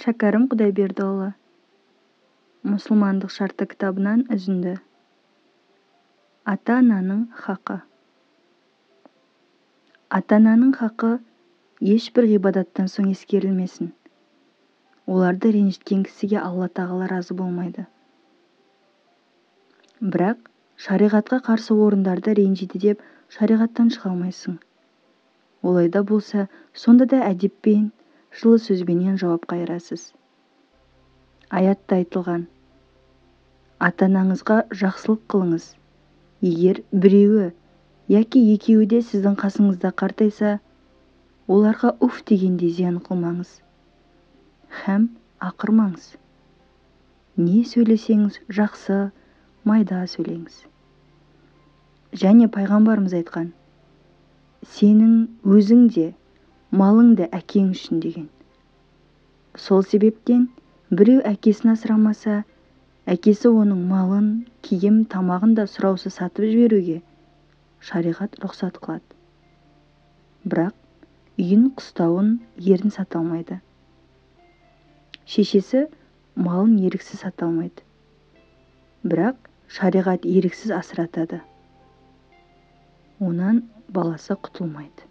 Шәкәрім Құдайбердіұлы, мұсылмандық шарты кітабынан үзінді. Ата-ананың хақы. Ата-ананың хақы ешбір ғибадаттан соң ескерілмесін. Оларды ренжіткен кісіге Алла тағала разы болмайды. Бірақ шариғатқа қарсы орындарды ренжиді деп шариғаттан шыға алмайсың. Олайда болса, сонда да әдеппен, жылы сөзбенен жауап қайырасыз. Аятта айтылған: ата-анаңызға жақсылық қылыңыз. Егер біреуі яки екеуі де сіздің қасыңызда қартайса, оларға уф дегенде зиян қылмаңыз. Һәм ақырмаңыз. Не сөйлесеңіз жақсы, майда сөйлеңіз. Және пайғамбарымыз айтқан: сенің өзің де, малың да әкең үшін деген. Сол себептен біреу әкесін асырамаса, әкесі оның малын, киім, тамағын да сұраусыз сатып жіберуге шариғат рұқсат қылады. Бірақ үйін, қыстауын, ерін сата алмайды. Шешесі малын еріксіз сата алмайды. Бірақ шариғат еріксіз асыратады. Онан баласы құтылмайды.